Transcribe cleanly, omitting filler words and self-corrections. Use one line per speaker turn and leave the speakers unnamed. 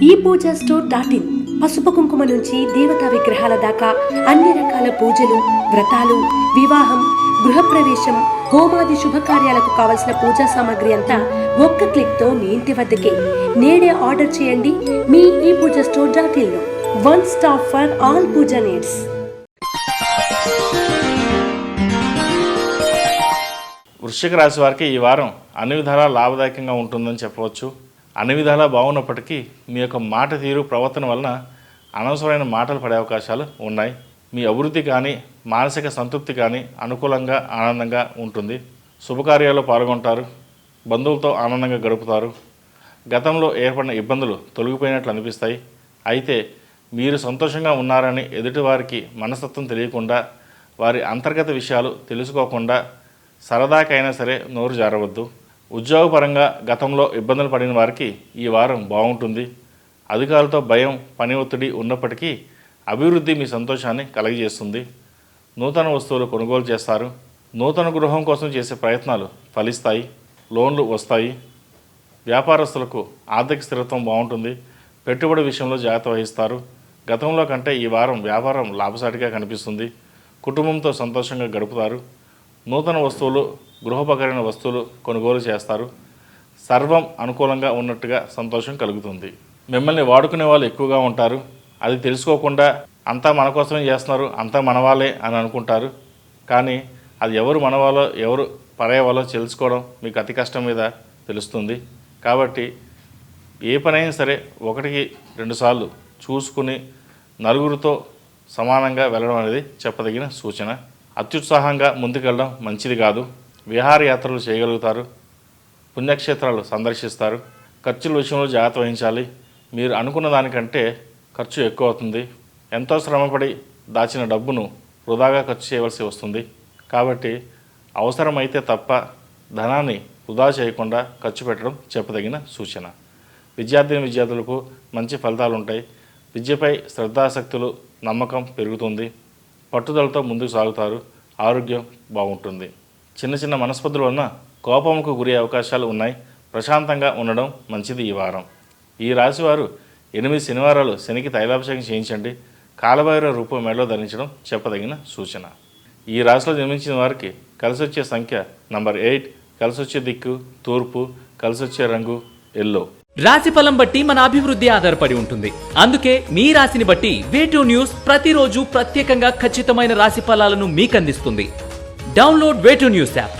ePoojaStore.in పసుపు కుంకుమ నుంచి దేవతా విగ్రహాల దాకా అన్ని రకాల పూజలు, వ్రతాలు, వివాహం, గృహప్రవేశం, హోమాది శుభకార్యాలకు కావలసిన పూజా సామాగ్రి అంతా ఒక్క క్లిక్తో మీ ఇంటి వద్దకే. నేడే ఆర్డర్ చేయండి మీ ePoojaStore.in లో. One stop for all puja needs.
వృశ్చిక రాశి వారికి ఈ వారం అన్ని విధాలా లాభదాయకంగా ఉంటుందని చెప్పవచ్చు. అన్ని విధాలా బాగున్నప్పటికీ మీ యొక్క మాట తీరు, ప్రవర్తన వలన అనవసరమైన మాటలు పడే అవకాశాలు ఉన్నాయి. మీ అభివృద్ధి కానీ, మానసిక సంతృప్తి కానీ అనుకూలంగా, ఆనందంగా ఉంటుంది. శుభకార్యాల్లో పాల్గొంటారు. బంధువులతో ఆనందంగా గడుపుతారు. గతంలో ఏర్పడిన ఇబ్బందులు తొలగిపోయినట్లు అనిపిస్తాయి. అయితే మీరు సంతోషంగా ఉన్నారని ఎదుటివారికి మనస్తత్వం తెలియకుండా, వారి అంతర్గత విషయాలు తెలుసుకోకుండా సరదాకైనా సరే నోరు జారవద్దు. ఉద్యోగపరంగా గతంలో ఇబ్బందులు పడిన వారికి ఈ వారం బాగుంటుంది. అధికారులతో భయం, పని ఒత్తిడి ఉన్నప్పటికీ అభివృద్ధి మీ సంతోషాన్ని కలుగజేస్తుంది. నూతన వస్తువులు కొనుగోలు చేస్తారు. నూతన గృహం కోసం చేసే ప్రయత్నాలు ఫలిస్తాయి. లోన్లు వస్తాయి. వ్యాపారస్తులకు ఆర్థిక స్థిరత్వం బాగుంటుంది. పెట్టుబడి విషయంలో జాగ్రత్త వహిస్తారు. గతంలో కంటే ఈ వారం వ్యాపారం లాభసాటిగా కనిపిస్తుంది. కుటుంబంతో సంతోషంగా గడుపుతారు. నూతన వస్తువులు, గృహోపకరణ వస్తువులు కొనుగోలు చేస్తారు. సర్వం అనుకూలంగా ఉన్నట్టుగా సంతోషం కలుగుతుంది. మిమ్మల్ని వాడుకునే వాళ్ళు ఎక్కువగా ఉంటారు. అది తెలుసుకోకుండా అంతా మన కోసమే చేస్తున్నారు, అంతా మనవాళ్ళే అని అనుకుంటారు. కానీ అది ఎవరు మనవాళ్ళో, ఎవరు పరాయవాళ్ళో తెలుసుకోవడం మీకు అతి కష్టం మీద తెలుస్తుంది. కాబట్టి ఏ పనైనా సరే 1-2 సార్లు చూసుకుని నలుగురితో సమానంగా వెళ్ళడం అనేది చెప్పదగిన సూచన. అత్యుత్సాహంగా ముందుకెళ్ళడం మంచిది కాదు. విహారయాత్రలు చేయగలుగుతారు. పుణ్యక్షేత్రాలు సందర్శిస్తారు. ఖర్చుల విషయంలో జాగ్రత్త వహించాలి. మీరు అనుకున్న దానికంటే ఖర్చు ఎక్కువ అవుతుంది. ఎంతో శ్రమపడి దాచిన డబ్బును వృధాగా ఖర్చు చేయవలసి వస్తుంది. కాబట్టి అవసరమైతే తప్ప ధనాన్ని వృధా చేయకుండా ఖర్చు పెట్టడం చెప్పదగిన సూచన. విద్యార్థులకు మంచి ఫలితాలు ఉంటాయి. విద్యపై శ్రద్ధాసక్తులు, నమ్మకం పెరుగుతుంది. పట్టుదలతో ముందుకు సాగుతారు. ఆరోగ్యం బాగుంటుంది. చిన్న చిన్న మనస్పర్ధల వలన కోపంకు గురి అవకాశాలు ఉన్నాయి. ప్రశాంతంగా ఉండడం మంచిది ఈ వారం. ఈ రాశివారు 8 శనివారాలు శనికి తైలాభిషేకం చేయించండి. కాలభైరవ రూపం మెడలో ధరించడం చెప్పదగిన సూచన. ఈ రాశిలో జన్మించిన వారికి కలిసి వచ్చే సంఖ్య నంబర్ 8, కలిసి వచ్చే దిక్కు తూర్పు, కలిసి వచ్చే రంగు ఎల్లో.
రాశి ఫలం బట్టి మన అభివృద్ధి ఆధారపడి ఉంటుంది. అందుకే మీ రాశిని బట్టి వే2 న్యూస్ ప్రతిరోజు ప్రత్యేకంగా ఖచ్చితమైన రాశి ఫలాలను మీకు అందిస్తుంది. Download Way2News app.